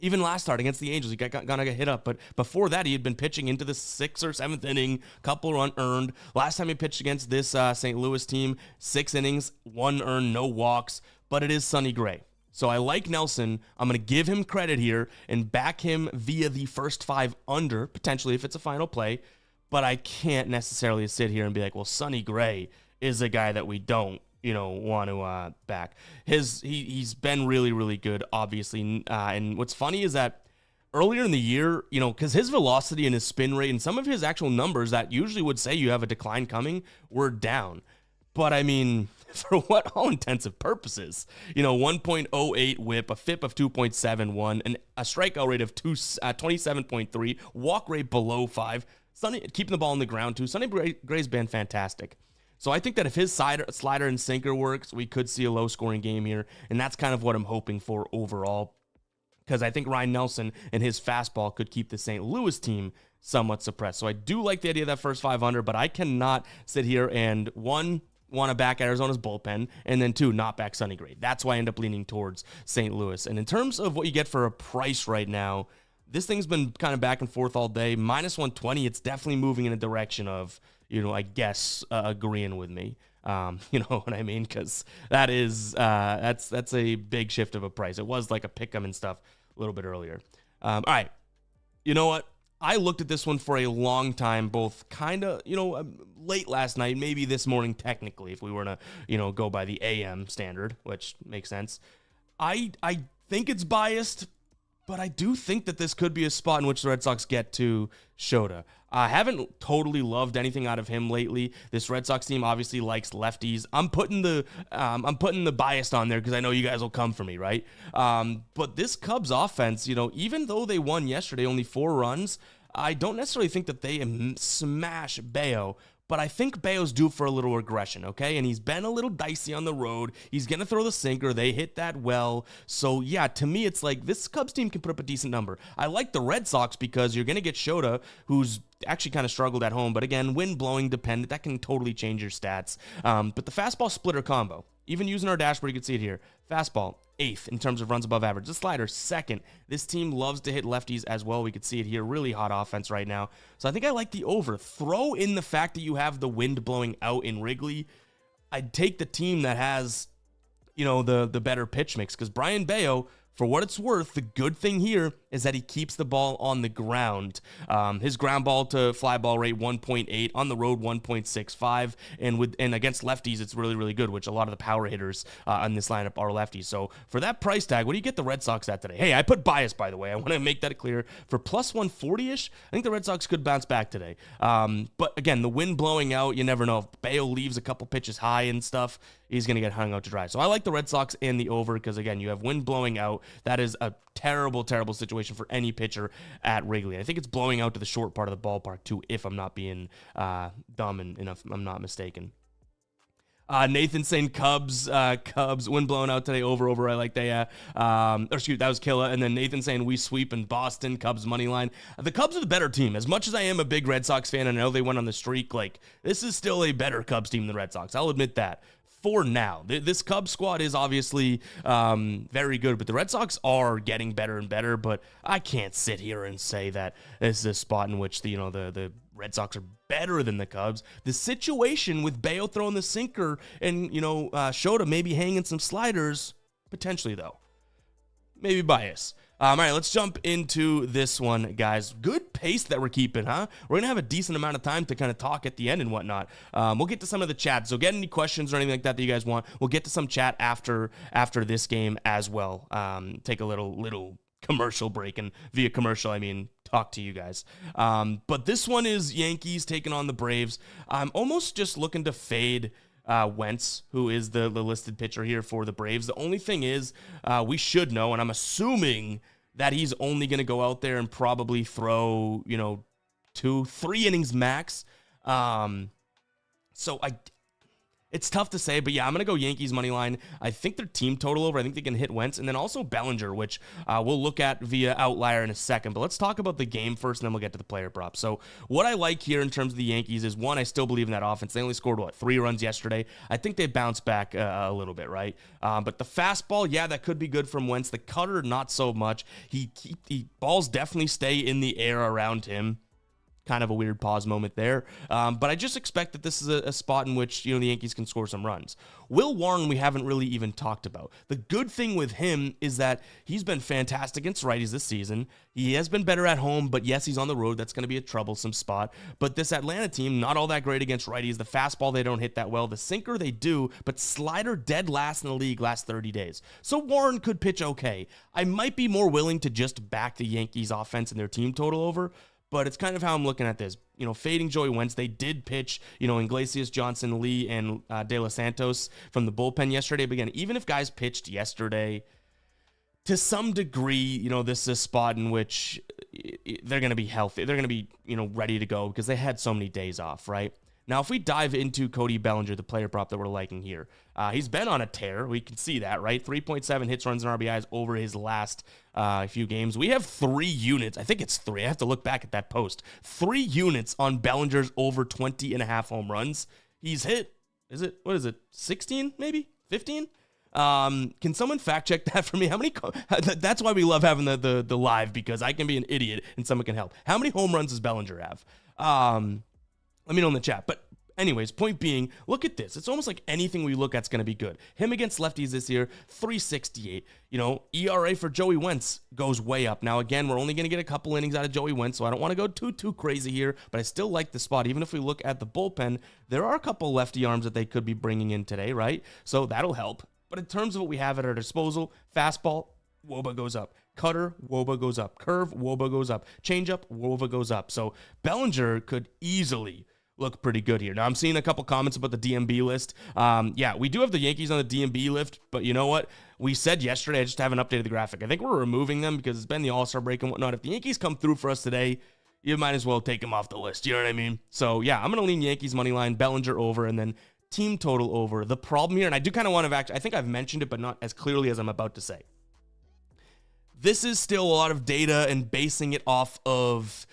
A: Even last start against the Angels, he gonna get hit up. But before that, he had been pitching into the 6th or 7th inning, couple run earned. Last time he pitched against this St. Louis team, 6 innings, 1 earned, no walks. But it is Sonny Gray. So I like Nelson. I'm going to give him credit here and back him via the first 5 under, potentially if it's a final play. but I can't necessarily sit here and be like, well, Sonny Gray is a guy that we don't, want to back. He's been really, really good, obviously. And what's funny is that earlier in the year, because his velocity and his spin rate and some of his actual numbers that usually would say you have a decline coming were down. But I mean, for what all intensive purposes, 1.08 whip, a FIP of 2.71, and a strikeout rate of 27.3, walk rate below 5, keeping the ball on the ground too. Sonny Gray's been fantastic. So I think that if his slider and sinker works, we could see a low-scoring game here, and that's kind of what I'm hoping for overall, because I think Ryan Nelson and his fastball could keep the St. Louis team somewhat suppressed. So I do like the idea of that first 500, but I cannot sit here and, one, want to back Arizona's bullpen, and then two, not back Sonny Gray. That's why I end up leaning towards St. Louis. And in terms of what you get for a price right now, this thing's been kind of back and forth all day. Minus 120, it's definitely moving in a direction of, I guess, agreeing with me. You know what I mean? Because that's a big shift of a price. It was like a pick 'em and stuff a little bit earlier. All right. You know what? I looked at this one for a long time, both kind of, late last night, maybe this morning technically, if we were to, go by the AM standard, which makes sense. I think it's biased, but I do think that this could be a spot in which the Red Sox get to Shota. I haven't totally loved anything out of him lately. This Red Sox team obviously likes lefties. I'm putting the bias on there because I know you guys will come for me, right? But this Cubs offense, even though they won yesterday, only 4 runs, I don't necessarily think that they smash Bayo. But I think Bayo's due for a little regression, okay? And he's been a little dicey on the road. He's going to throw the sinker. They hit that well. So, yeah, to me, it's like this Cubs team can put up a decent number. I like the Red Sox because you're going to get Shota, who's actually kind of struggled at home. But, again, wind blowing dependent. That can totally change your stats. But the fastball splitter combo, even using our dashboard, you can see it here. Fastball, 8th in terms of runs above average. The slider, 2nd. This team loves to hit lefties as well. We could see it here. Really hot offense right now. So I think I like the over. Throw in the fact that you have the wind blowing out in Wrigley. I'd take the team that has, the better pitch mix, because Brian Bayo, for what it's worth, the good thing here is that he keeps the ball on the ground. His ground ball to fly ball rate 1.8, on the road 1.65, and against lefties it's really, really good, which a lot of the power hitters on this lineup are lefties. So for that price tag, what do you get the Red Sox at today? Hey, I put bias, by the way. I want to make that clear. For plus 140-ish, I think the Red Sox could bounce back today. But again, the wind blowing out, you never know. If Bayo leaves a couple pitches high and stuff, he's going to get hung out to dry. So I like the Red Sox and the over because, again, you have wind blowing out. That is a terrible, terrible situation for any pitcher at Wrigley. I think it's blowing out to the short part of the ballpark, too, if I'm not being dumb and if I'm not mistaken. Nathan saying Cubs, wind blowing out today, over. I like that. That was Killa. And then Nathan saying we sweep in Boston, Cubs money line. The Cubs are the better team. As much as I am a big Red Sox fan, and I know they went on the streak, this is still a better Cubs team than the Red Sox. I'll admit that. For now, this Cubs squad is obviously very good, but the Red Sox are getting better and better. But I can't sit here and say that this is a spot in which the Red Sox are better than the Cubs. The situation with Bayo throwing the sinker and Shota maybe hanging some sliders, potentially though, maybe bias. All right, let's jump into this one, guys. Good pace that we're keeping, huh? We're going to have a decent amount of time to kind of talk at the end and whatnot. We'll get to some of the chat, so get any questions or anything like that you guys want. We'll get to some chat after this game as well. Take a little commercial break, and via commercial, I mean talk to you guys. But this one is Yankees taking on the Braves. I'm almost just looking to fade Wentz, who is the listed pitcher here for the Braves. The only thing is, we should know, and I'm assuming that he's only going to go out there and probably throw, 2-3 innings max. So it's tough to say, but yeah, I'm going to go Yankees money line. I think their team total over. I think they can hit Wentz, and then also Bellinger, which we'll look at via outlier in a second. But let's talk about the game first, and then we'll get to the player props. So what I like here in terms of the Yankees is, one, I still believe in that offense. They only scored, 3 runs yesterday. I think they bounced back a little bit, right? But the fastball, yeah, that could be good from Wentz. The cutter, not so much. Balls definitely stay in the air around him. kind of a weird pause moment there. But I just expect that this is a spot in which, the Yankees can score some runs. Will Warren, we haven't really even talked about. The good thing with him is that he's been fantastic against righties this season. He has been better at home, but yes, he's on the road. That's going to be a troublesome spot. But this Atlanta team, not all that great against righties. The fastball, they don't hit that well. The sinker, they do, but slider dead last in the league last 30 days. So Warren could pitch okay. I might be more willing to just back the Yankees offense and their team total over, but it's kind of how I'm looking at this. Fading Joey Wentz, they did pitch, Iglesias, Johnson, Lee, and De Los Santos from the bullpen yesterday. But again, even if guys pitched yesterday, to some degree, this is a spot in which they're going to be healthy. They're going to be, ready to go because they had so many days off, right? Now, if we dive into Cody Bellinger, the player prop that we're liking here, he's been on a tear. We can see that, right? 3.7 hits, runs, and RBIs over his last few games. We have 3 units. I think it's 3. I have to look back at that post. 3 units on Bellinger's over 20.5 home runs. He's hit, what is it, 16 maybe? 15? Can someone fact check that for me? How many? That's why we love having the live, because I can be an idiot and someone can help. How many home runs does Bellinger have? Let me know in the chat. But anyways, point being, look at this. It's almost like anything we look at's going to be good. Him against lefties this year, 368. ERA for Joey Wentz goes way up. Now, again, we're only going to get a couple innings out of Joey Wentz, so I don't want to go too crazy here, but I still like the spot. Even if we look at the bullpen, there are a couple lefty arms that they could be bringing in today, right? So that'll help. But in terms of what we have at our disposal, fastball, WOBA goes up. Cutter, WOBA goes up. Curve, WOBA goes up. Changeup, WOBA goes up. So Bellinger could easily look pretty good here. Now, I'm seeing a couple comments about the DMB list. Yeah, we do have the Yankees on the DMB list, but you know what? We said yesterday, I just haven't updated the graphic. I think we're removing them because it's been the All-Star break and whatnot. If the Yankees come through for us today, you might as well take them off the list. You know what I mean? So, yeah, I'm going to lean Yankees money line, Bellinger over, and then team total over. The problem here, and I do kind of want to I think I've mentioned it, but not as clearly as I'm about to say. This is still a lot of data and basing it off of,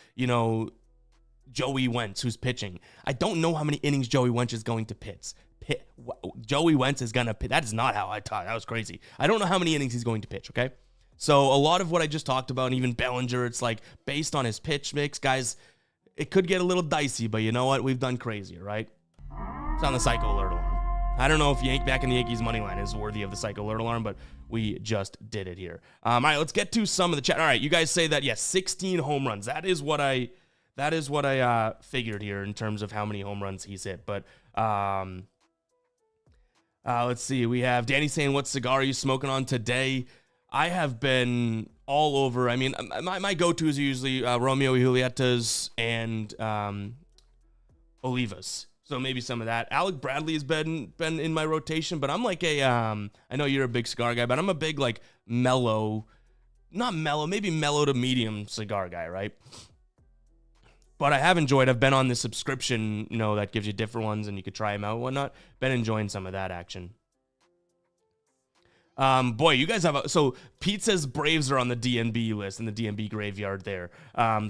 A: Joey Wentz, who's pitching. I don't know how many innings Joey Wentz is going to pitch. Joey Wentz is going to pitch. That is not how I taught. That was crazy. I don't know how many innings he's going to pitch, okay? So a lot of what I just talked about, and even Bellinger, it's like based on his pitch mix, guys, it could get a little dicey, but you know what? We've done crazier, right? It's on the Psycho Alert alarm. I don't know if back in the Yankees money line is worthy of the Psycho Alert alarm, but we just did it here. All right, let's get to some of the chat. All right, you guys say that, yes, 16 home runs. That is what I figured here in terms of how many home runs he's hit. But let's see. We have Danny saying, what cigar are you smoking on today? I have been all over. I mean, my go-tos are usually Romeo y Julietas and Olivas. So maybe some of that. Alec Bradley has been in my rotation, but I'm like I know you're a big cigar guy, but I'm a big like mellow, not mellow, maybe mellow to medium cigar guy, right? But I have enjoyed, I've been on the subscription, that gives you different ones and you could try them out and whatnot. Been enjoying some of that action. Boy, you guys have so Pete says Braves are on the DNB list in the DNB graveyard there.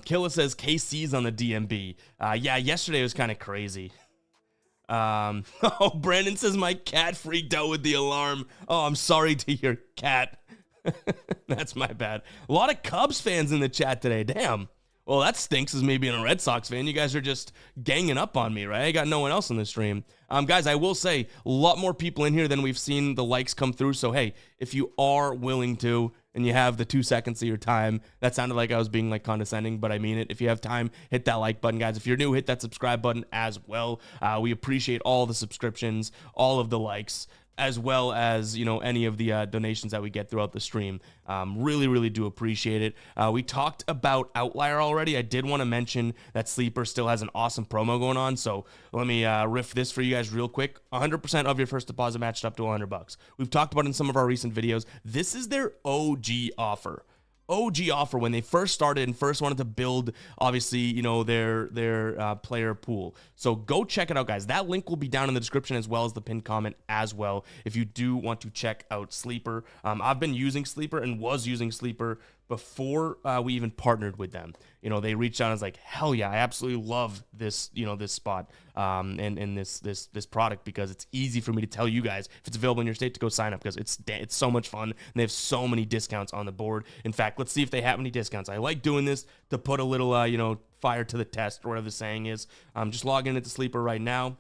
A: Killa says KC's on the DNB. Yeah, yesterday was kind of crazy. Oh, Brandon says my cat freaked out with the alarm. Oh, I'm sorry to your cat. That's my bad. A lot of Cubs fans in the chat today. Damn. Well, that stinks as me being a Red Sox fan. You guys are just ganging up on me, right? I got no one else on the stream. Guys, I will say a lot more people in here than we've seen the likes come through. So, hey, if you are willing to and you have the 2 seconds of your time, that sounded like I was being like condescending, but I mean it. If you have time, hit that like button, guys. If you're new, hit that subscribe button as well. We appreciate all the subscriptions, all of the likes, as well as, any of the donations that we get throughout the stream. Really, really do appreciate it. We talked about Outlier already. I did want to mention that Sleeper still has an awesome promo going on, so let me riff this for you guys real quick. 100% of your first deposit matched up to $100. We've talked about in some of our recent videos. This is their OG offer. When they first started and first wanted to build, obviously, their player pool. So go check it out, guys. That link will be down in the description as well as the pinned comment as well if you do want to check out Sleeper. I've been using Sleeper and was using Sleeper before we even partnered with them. You know, they reached out and was like, hell yeah, I absolutely love this, you know, this spot and this product, because it's easy for me to tell you guys if it's available in your state to go sign up, because it's so much fun and they have so many discounts on the board. In fact, let's see if they have any discounts. I like doing this to put a little, you know, fire to the test, or whatever the saying is. I'm just logging into Sleeper right now.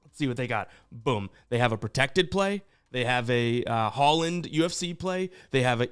A: Let's see what they got. Boom. They have a protected play. They have a Holland UFC play. They have a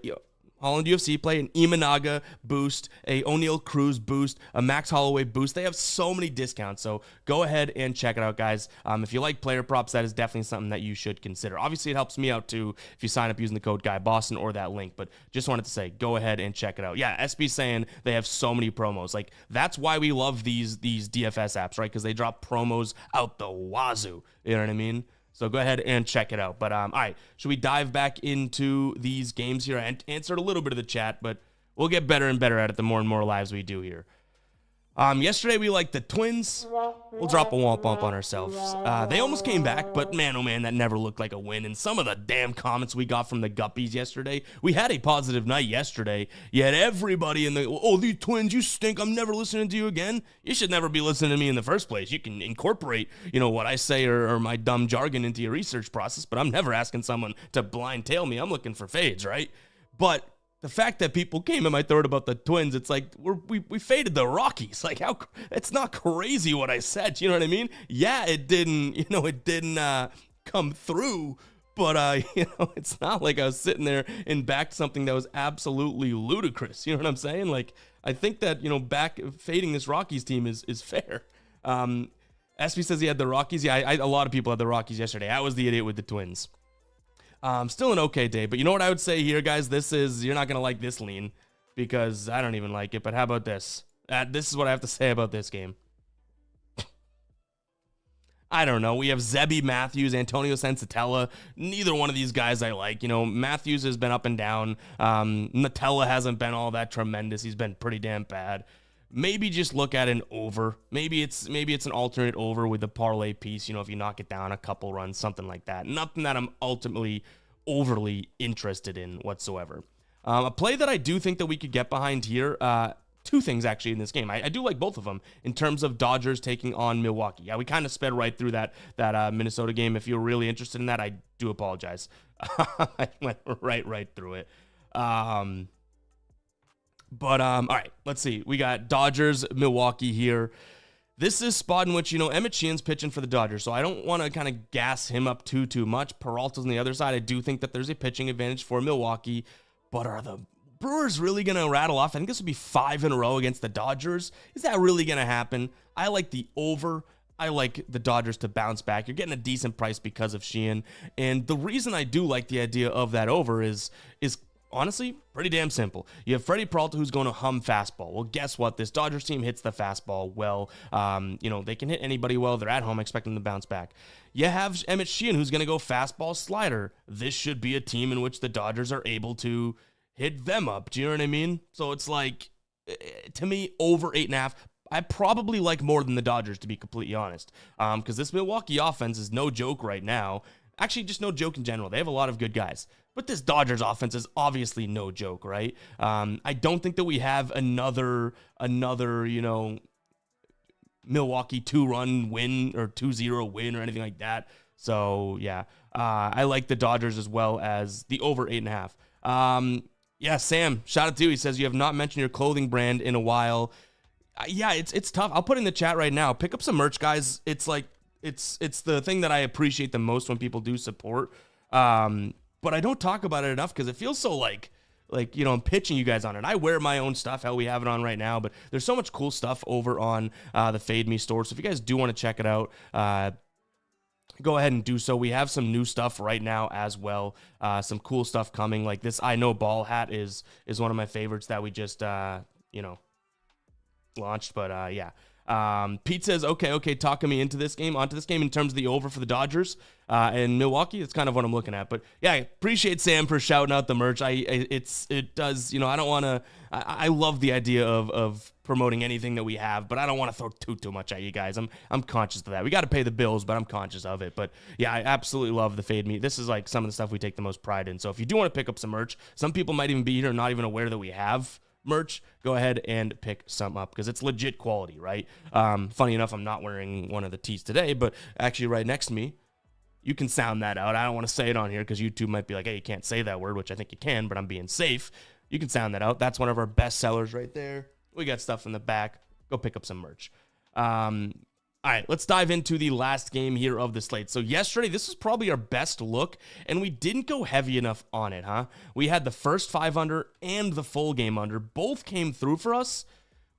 A: Holland UFC play, an Imanaga boost, a O'Neal Cruz boost, a Max Holloway boost. They have so many discounts, so go ahead and check it out, guys. If you like player props, that is definitely something that you should consider. Obviously, it helps me out too if you sign up using the code GuyBoston or that link, but just wanted to say, go ahead and check it out. Yeah, SB saying they have so many promos. Like, that's why we love these DFS apps, right? Because they drop promos out the wazoo. You know what I mean? So go ahead and check it out. But all right, should we dive back into these games here? I answered a little bit of the chat, but we'll get better and better at it the more and more lives we do here. Yesterday we liked the Twins. We'll drop a womp bump on ourselves. They almost came back, but man, oh man, that never looked like a win. And some of the damn comments we got from the Guppies yesterday, we had a positive night yesterday, yet everybody in the, oh, these Twins, you stink, I'm never listening to you again. You should never be listening to me in the first place. You can incorporate, you know, what I say or my dumb jargon into your research process, but I'm never asking someone to blind tail me. I'm looking for fades, right? But the fact that people came in my throat about the Twins, it's like we faded the Rockies. Like, how, it's not crazy what I said. You know what I mean? Yeah, it didn't come through, but you know, it's not like I was sitting there and backed something that was absolutely ludicrous. You know what I'm saying? Like, I think that, you know, fading this Rockies team is fair. SB says he had the Rockies. Yeah, a lot of people had the Rockies yesterday. I was the idiot with the Twins. Still an okay day, but you know what I would say here, guys? You're not going to like this lean, because I don't even like it, but how about this? This is what I have to say about this game. I don't know. We have Zebby Matthews, Antonio Sensatella. Neither one of these guys I like. You know, Matthews has been up and down. Nutella hasn't been all that tremendous. He's been pretty damn bad. Maybe just look at an over. Maybe it's an alternate over with the parlay piece, you know, if you knock it down a couple runs, something like that. Nothing that I'm ultimately overly interested in whatsoever. A play that I do think that we could get behind here, two things actually in this game. I do like both of them in terms of Dodgers taking on Milwaukee. Yeah, we kind of sped right through that Minnesota game. If you're really interested in that, I do apologize. I went right through it. But all right, let's see. We got Dodgers, Milwaukee here. This is a spot in which, you know, Emmett Sheehan's pitching for the Dodgers, so I don't want to kind of gas him up too much. Peralta's on the other side. I do think that there's a pitching advantage for Milwaukee, but are the Brewers really going to rattle off? I think this would be 5 in a row against the Dodgers. Is that really going to happen? I like the over. I like the Dodgers to bounce back. You're getting a decent price because of Sheehan, and the reason I do like the idea of that over is honestly pretty damn simple. You have Freddie Peralta, who's going to hum fastball. Well, guess what? This Dodgers team hits the fastball well. You know, they can hit anybody well. They're at home, expecting them to bounce back. You have Emmett Sheehan, who's going to go fastball slider. This should be a team in which the Dodgers are able to hit them up. Do you know what I mean? So it's like, to me, over 8.5. I probably like more than the Dodgers, to be completely honest, because this Milwaukee offense is no joke right now. Actually, just no joke in general. They have a lot of good guys. But this Dodgers offense is obviously no joke, right? I don't think that we have another, you know, Milwaukee 2-run win or 2-0 win or anything like that. So, yeah, I like the Dodgers as well as the over 8.5. Yeah, Sam, shout out to you. He says, you have not mentioned your clothing brand in a while. Yeah, it's tough. I'll put it in the chat right now. Pick up some merch, guys. It's like, it's the thing that I appreciate the most when people do support. But I don't talk about it enough because it feels so like, you know, I'm pitching you guys on it. I wear my own stuff. Hell, we have it on right now, but there's so much cool stuff over on the Fade Me store. So if you guys do want to check it out, go ahead and do so. We have some new stuff right now as well. Some cool stuff coming. Like this I Know Ball hat is one of my favorites that we just, you know, launched. But yeah. Pete says, okay, talking me onto this game in terms of the over for the Dodgers and Milwaukee. That's kind of what I'm looking at. But yeah, I appreciate Sam for shouting out the merch. It does, you know, I don't want to, I love the idea of promoting anything that we have, but I don't want to throw too much at you guys. I'm conscious of that. We got to pay the bills, but I'm conscious of it. But yeah, I absolutely love the Fade Me. This is like some of the stuff we take the most pride in. So if you do want to pick up some merch, some people might even be here not even aware that we have merch. Go ahead and pick some up because it's legit quality, right? Funny enough, I'm not wearing one of the tees today, but actually right next to me, you can sound that out. I don't want to say it on here because YouTube might be like, hey, you can't say that word, which I think you can, but I'm being safe. You can sound that out. That's one of our best sellers right there. We got stuff in the back. Go pick up some merch. All right, let's dive into the last game here of the slate. So yesterday, this was probably our best look, and we didn't go heavy enough on it, huh? We had the first 5 under and the full game under. Both came through for us.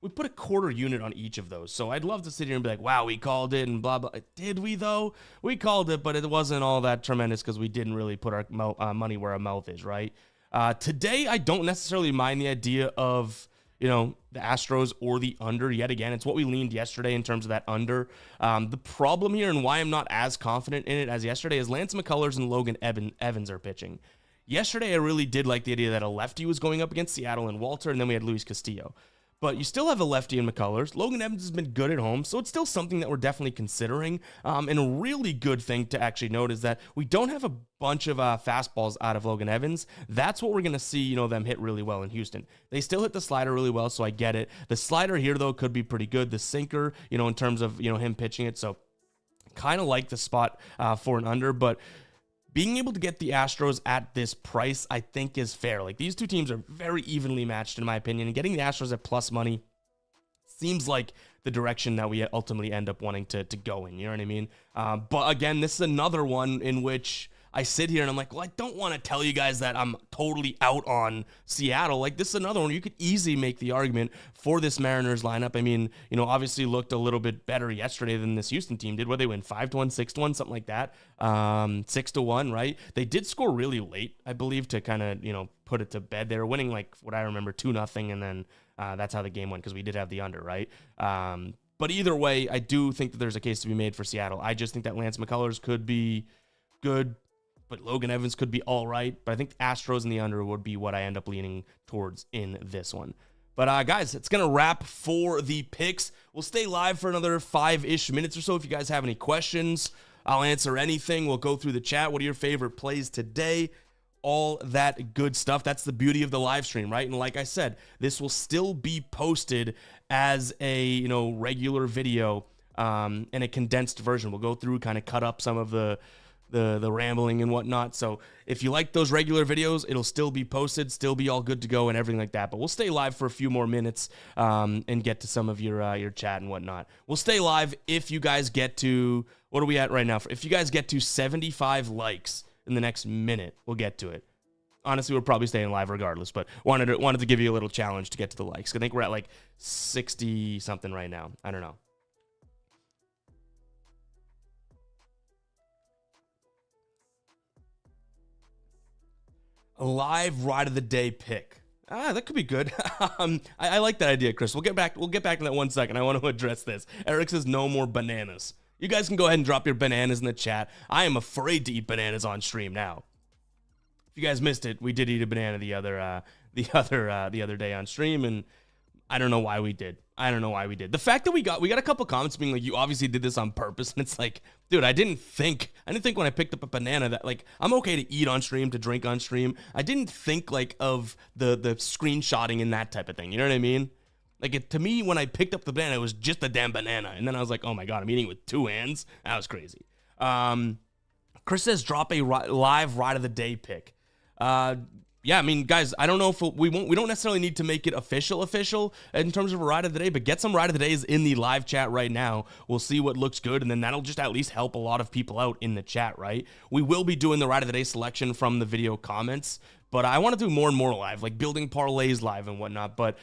A: We put a quarter unit on each of those. So I'd love to sit here and be like, wow, we called it and blah, blah. Did we, though? We called it, but it wasn't all that tremendous because we didn't really put our money where our mouth is, right? Today, I don't necessarily mind the idea of, you know, the Astros or the under yet again. It's what we leaned yesterday in terms of that under. The problem here and why I'm not as confident in it as yesterday is Lance McCullers and Logan Evans are pitching. Yesterday, I really did like the idea that a lefty was going up against Seattle and Walter, and then we had Luis Castillo. But you still have a lefty in McCullers. Logan Evans has been good at home, so it's still something that we're definitely considering. And a really good thing to actually note is that we don't have a bunch of fastballs out of Logan Evans. That's what we're going to see, you know, them hit really well in Houston. They still hit the slider really well, so I get it. The slider here, though, could be pretty good. The sinker, you know, in terms of, you know, him pitching it. So kind of like the spot for an under, but being able to get the Astros at this price, I think, is fair. Like, these two teams are very evenly matched, in my opinion, and getting the Astros at plus money seems like the direction that we ultimately end up wanting to go in. You know what I mean? But again, this is another one in which I sit here and I'm like, well, I don't want to tell you guys that I'm totally out on Seattle. Like, this is another one. You could easily make the argument for this Mariners lineup. I mean, you know, obviously looked a little bit better yesterday than this Houston team did. Where they win 5-1, 6-1, something like that. 6-1, right? They did score really late, I believe, to kind of, you know, put it to bed. They were winning, like, what I remember, 2-0, and then that's how the game went because we did have the under, right? But either way, I do think that there's a case to be made for Seattle. I just think that Lance McCullers could be good, but Logan Evans could be all right. But I think the Astros and the under would be what I end up leaning towards in this one. But guys, it's going to wrap for the picks. We'll stay live for another 5-ish minutes or so. If you guys have any questions, I'll answer anything. We'll go through the chat. What are your favorite plays today? All that good stuff. That's the beauty of the live stream, right? And like I said, this will still be posted as a, you know, regular video and a condensed version. We'll go through, kind of cut up some of the rambling and whatnot. So if you like those regular videos, it'll still be posted, still be all good to go and everything like that. But we'll stay live for a few more minutes and get to some of your chat and whatnot. We'll stay live if you guys get to, what are we at right now? If you guys get to 75 likes in the next minute, we'll get to it. Honestly, we're probably staying live regardless, but wanted to give you a little challenge to get to the likes. I think we're at like 60 something right now. I don't know. A live ride of the day pick. That could be good. I like that idea, Chris. We'll get back to that in 1 second. I want to address this. Eric says no more bananas. You guys can go ahead and drop your bananas in the chat. I am afraid to eat bananas on stream now. If you guys missed it, we did eat a banana the other day on stream, and I don't know why we did. The fact that we got a couple comments being like, you obviously did this on purpose, and it's like, dude, I didn't think when I picked up a banana that, like, I'm okay to eat on stream, to drink on stream. I didn't think like of the screenshotting and that type of thing. You know what I mean? Like, to me, when I picked up the banana, it was just a damn banana, and then I was like, oh my god, I'm eating with 2 hands. That was crazy. Chris says drop a live ride of the day pick. Yeah, I mean, guys, I don't know if we don't necessarily need to make it official in terms of a ride of the day, but get some ride of the days in the live chat right now. We'll see what looks good, and then that'll just at least help a lot of people out in the chat, right? We will be doing the ride of the day selection from the video comments, but I want to do more and more live, like building parlays live and whatnot, but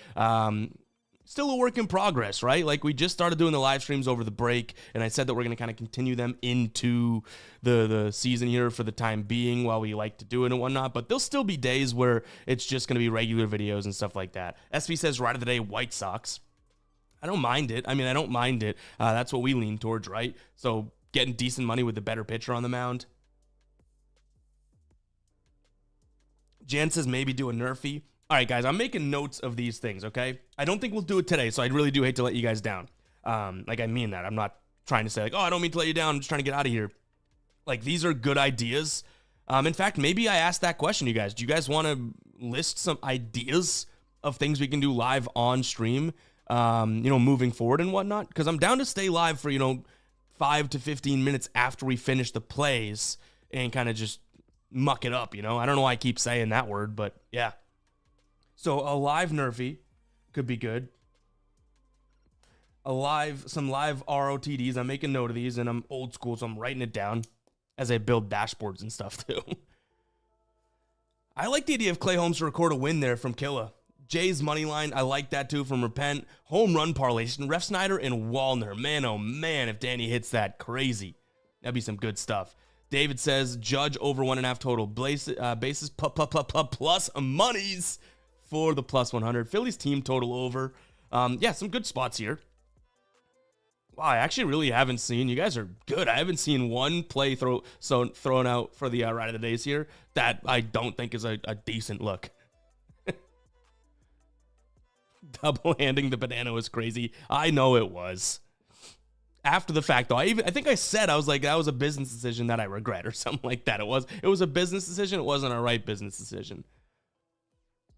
A: still a work in progress, right? Like, we just started doing the live streams over the break, and I said that we're going to kind of continue them into the season here for the time being while we like to do it and whatnot, but there'll still be days where it's just going to be regular videos and stuff like that. SV says, ride of the day, White Sox. I don't mind it. That's what we lean towards, right? So getting decent money with the better pitcher on the mound. Jan says maybe do a Nerfy. All right, guys, I'm making notes of these things, okay? I don't think we'll do it today, so I really do hate to let you guys down. Like, I mean that. I'm not trying to say, like, oh, I don't mean to let you down. I'm just trying to get out of here. Like, these are good ideas. In fact, maybe I asked that question, you guys. Do you guys want to list some ideas of things we can do live on stream, moving forward and whatnot? Because I'm down to stay live for, 5 to 15 minutes after we finish the plays and kind of just muck it up, I don't know why I keep saying that word, but yeah. So a live Nerfy could be good. Some live ROTDs. I'm making note of these, and I'm old school, so I'm writing it down as I build dashboards and stuff too. I like the idea of Clay Holmes to record a win there from Killa. Jay's money line, I like that too from Repent. Home run parlays, Ref Snyder and Wallner. Man, oh man, if Danny hits that, crazy. That'd be some good stuff. David says Judge over 1.5 total. Bases plus monies for the plus 100. Phillies team total over. Yeah, some good spots here. Wow, I actually really haven't seen. You guys are good. I haven't seen one play thrown out for the ride of the days here that I don't think is a decent look. Double handing the banana was crazy. I know it was. After the fact, though, I think I said, I was like, that was a business decision that I regret or something like that. It was a business decision. It wasn't a right business decision.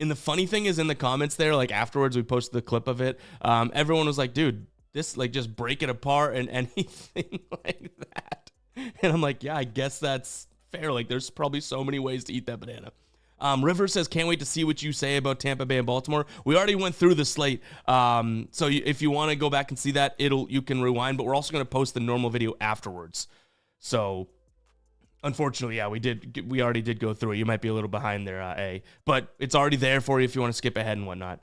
A: And the funny thing is, in the comments there, like afterwards, we posted the clip of it. Everyone was like, dude, this, like, just break it apart and anything like that. And I'm like, yeah, I guess that's fair. Like, there's probably so many ways to eat that banana. River says, can't wait to see what you say about Tampa Bay and Baltimore. We already went through the slate. So if you want to go back and see that, you can rewind, but we're also going to post the normal video afterwards. So unfortunately, yeah, we already did go through it. You might be a little behind there, but it's already there for you if you want to skip ahead and whatnot.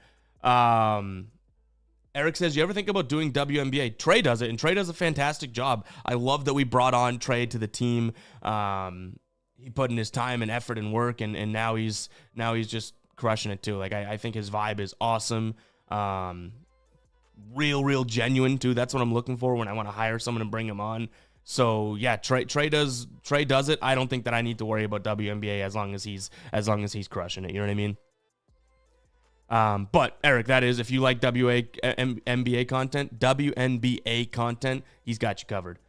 A: Eric says, you ever think about doing WNBA? Trey does it, and Trey does a fantastic job. I love that we brought on Trey to the team. He put in his time and effort and work, and now he's just crushing it too. Like, I think his vibe is awesome. Real genuine too. That's what I'm looking for when I want to hire someone and bring him on. So yeah, Trey does it. I don't think that I need to worry about WNBA as long as he's crushing it. You know what I mean? But Eric, that is, if you like WNBA content, he's got you covered.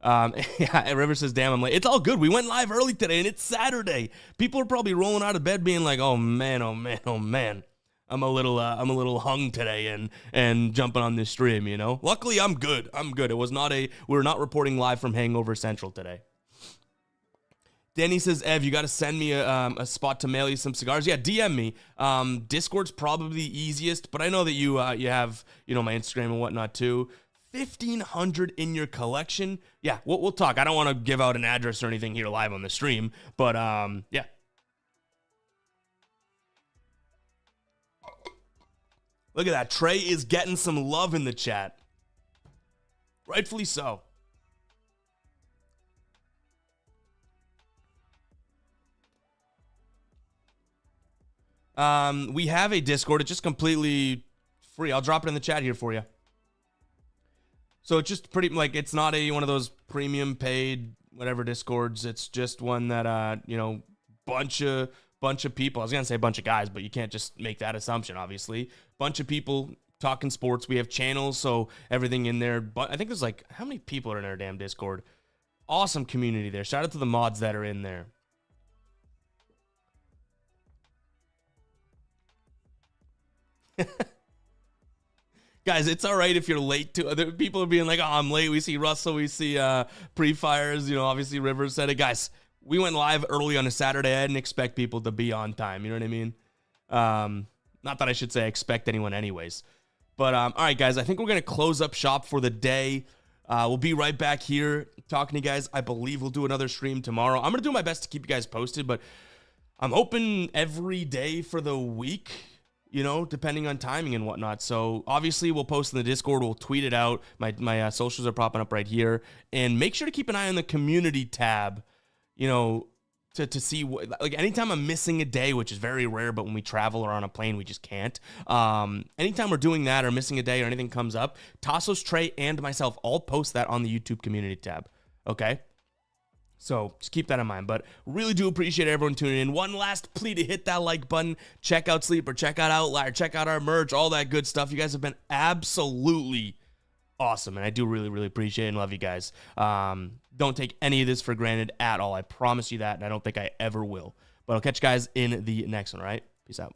A: Yeah, River says, damn, I'm late. It's all good. We went live early today and it's Saturday. People are probably rolling out of bed being like, oh man. I'm a little hung today and jumping on this stream, Luckily, I'm good. We're not reporting live from Hangover Central today. Danny says, Ev, you got to send me a spot to mail you some cigars. Yeah, DM me. Discord's probably the easiest, but I know that you have, my Instagram and whatnot too. 1,500 in your collection. Yeah, we'll talk. I don't want to give out an address or anything here live on the stream, but yeah. Look at that. Trey is getting some love in the chat. Rightfully so. We have a Discord. It's just completely free. I'll drop it in the chat here for you. So it's just pretty, like, it's not one of those premium paid whatever Discords. It's just one that bunch of people. I was gonna say bunch of guys, but you can't just make that assumption. Obviously, bunch of people talking sports. We have channels, so everything in there. But I think there's like, how many people are in our damn Discord? Awesome community there. Shout out to the mods that are in there. Guys, it's all right if you're late to other people are being like, oh, I'm late. We see Russell, we see pre-fires, obviously Rivers said it. Guys, we went live early on a Saturday. I didn't expect people to be on time. You know what I mean? Not that I should say I expect anyone anyways. But all right, guys, I think we're going to close up shop for the day. We'll be right back here talking to you guys. I believe we'll do another stream tomorrow. I'm going to do my best to keep you guys posted, but I'm open every day for the week, depending on timing and whatnot. So obviously we'll post in the Discord. We'll tweet it out. My socials are popping up right here. And make sure to keep an eye on the community tab, to see what, like, anytime I'm missing a day, which is very rare, but when we travel or on a plane, we just can't. Anytime we're doing that or missing a day or anything comes up, Tassos, Trey, and myself all post that on the YouTube community tab. Okay. So just keep that in mind. But really do appreciate everyone tuning in. One last plea to hit that like button. Check out Sleeper. Check out Outlier. Check out our merch. All that good stuff. You guys have been absolutely awesome. And I do really, really appreciate it and love you guys. Don't take any of this for granted at all. I promise you that. And I don't think I ever will. But I'll catch you guys in the next one, all right? Peace out.